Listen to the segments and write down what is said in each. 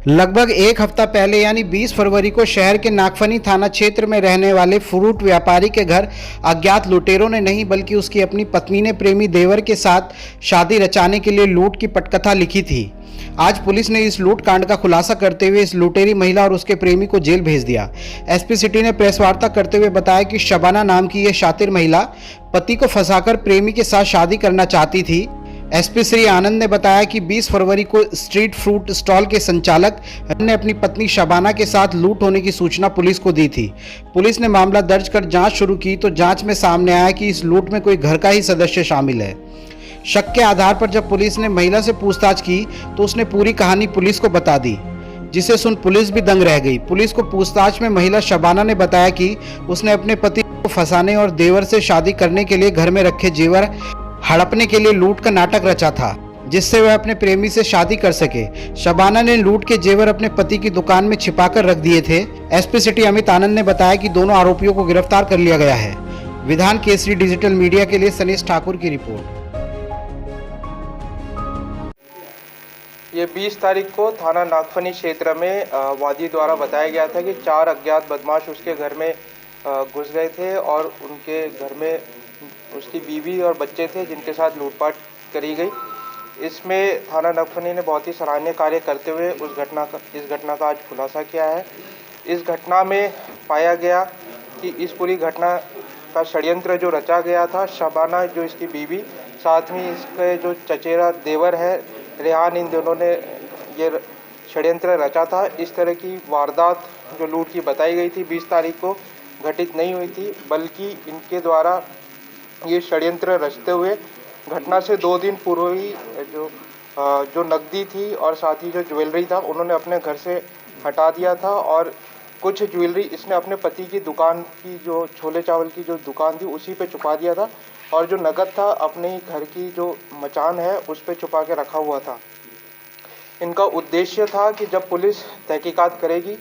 लगभग एक हफ्ता पहले यानी 20 फरवरी को शहर के नागफनी थाना क्षेत्र में रहने वाले फ्रूट व्यापारी के घर अज्ञात लुटेरों ने नहीं बल्कि उसकी अपनी पत्नी ने प्रेमी देवर के साथ शादी रचाने के लिए लूट की पटकथा लिखी थी। आज पुलिस ने इस लूट कांड का खुलासा करते हुए इस लुटेरी महिला और उसके प्रेमी को जेल भेज दिया। एसपी सिटी ने प्रेस वार्ता करते हुए बताया कि शबाना नाम की यह शातिर महिला पति को फंसाकर प्रेमी के साथ शादी करना चाहती थी। एसपी श्री आनंद ने बताया कि 20 फरवरी को स्ट्रीट फ्रूट स्टॉल के संचालक ने अपनी पत्नी शबाना के साथ लूट होने की सूचना पुलिस को दी थी। पुलिस ने मामला दर्ज कर जांच शुरू की तो जांच में सामने आया कि इस लूट में कोई घर का ही सदस्य शामिल है। शक के आधार पर जब पुलिस ने महिला से पूछताछ की तो उसने पूरी कहानी पुलिस को बता दी, जिसे सुन पुलिस भी दंग रह गई। पुलिस को पूछताछ में महिला शबाना ने बताया कि उसने अपने पति को फंसाने और देवर से शादी करने के लिए घर में रखे जेवर हड़पने के लिए लूट का नाटक रचा था, जिससे वह अपने प्रेमी से शादी कर सके। शबाना ने लूट के जेवर अपने पति की दुकान में छिपाकर रख दिए थे। एसपी सिटी अमित आनंद ने बताया कि दोनों आरोपियों को गिरफ्तार कर लिया गया है। विधान केसरी डिजिटल मीडिया के लिए सनीश ठाकुर की रिपोर्ट। ये 20 तारीख को थाना नागफनी क्षेत्र में वादी द्वारा बताया गया था कि 4 अज्ञात बदमाश उसके घर में घुस गए थे और उनके घर में उसकी बीवी और बच्चे थे जिनके साथ लूटपाट करी गई। इसमें थाना नागफनी ने बहुत ही सराहनीय कार्य करते हुए इस घटना का आज खुलासा किया है। इस घटना में पाया गया कि इस पूरी घटना का षड्यंत्र जो रचा गया था, शबाना जो इसकी बीवी, साथ में इसके जो चचेरा देवर है रेहान, इन दोनों ने ये षड्यंत्र रचा था। इस तरह की वारदात जो लूट की बताई गई थी 20 तारीख को घटित नहीं हुई थी, बल्कि इनके द्वारा ये षड्यंत्र रचते हुए घटना से 2 दिन पूर्व ही जो नकदी थी और साथ ही जो ज्वेलरी था उन्होंने अपने घर से हटा दिया था और कुछ ज्वेलरी इसने अपने पति की दुकान की, जो छोले चावल की जो दुकान थी, उसी पे छुपा दिया था और जो नकद था अपने ही घर की जो मचान है उस पे छुपा के रखा हुआ था। इनका उद्देश्य था कि जब पुलिस तहकीकात करेगी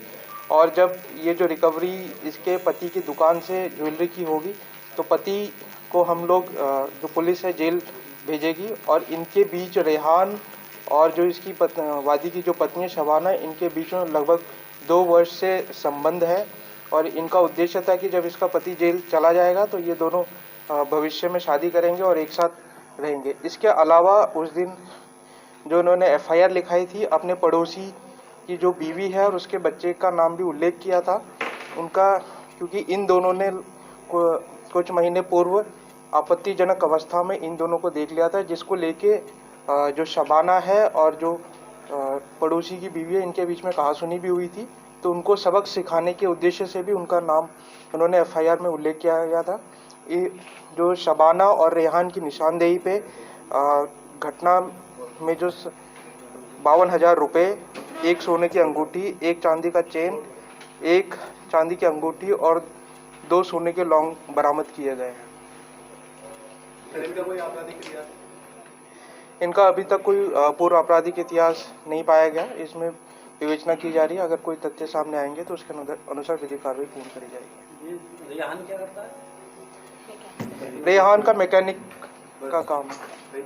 और जब ये जो रिकवरी इसके पति की दुकान से ज्वेलरी की होगी तो पति को हम लोग जो पुलिस है जेल भेजेगी और इनके बीच रेहान और जो इसकी वादी की जो पत्नी है शबाना, इनके बीच में लगभग 2 वर्ष से संबंध है और इनका उद्देश्य था कि जब इसका पति जेल चला जाएगा तो ये दोनों भविष्य में शादी करेंगे और एक साथ रहेंगे। इसके अलावा उस दिन जो उन्होंने एफआईआर लिखाई थी, अपने पड़ोसी की जो बीवी है और उसके बच्चे का नाम भी उल्लेख किया था उनका, क्योंकि इन दोनों ने कुछ महीने पूर्व आपत्तिजनक अवस्था में इन दोनों को देख लिया था, जिसको लेके जो शबाना है और जो पड़ोसी की बीवी है इनके बीच में कहासुनी भी हुई थी। तो उनको सबक सिखाने के उद्देश्य से भी उनका नाम उन्होंने एफआईआर में उल्लेख किया गया था। ये जो शबाना और रेहान की निशानदेही पे घटना में जो 52,000 रुपये, 1 सोने की अंगूठी, 1 चांदी का चेन, 1 चांदी की अंगूठी और 2 सोने के लौंग बरामद किए गए हैं। इनका अभी तक कोई पूर्व आपराधिक इतिहास नहीं पाया गया। इसमें विवेचना की जा रही है। अगर कोई तथ्य सामने आएंगे तो उसके अनुसार विधिक कार्रवाई पूर्ण करी जाएगी। रेहान क्या करता है? रेहान का मैकेनिक का काम है।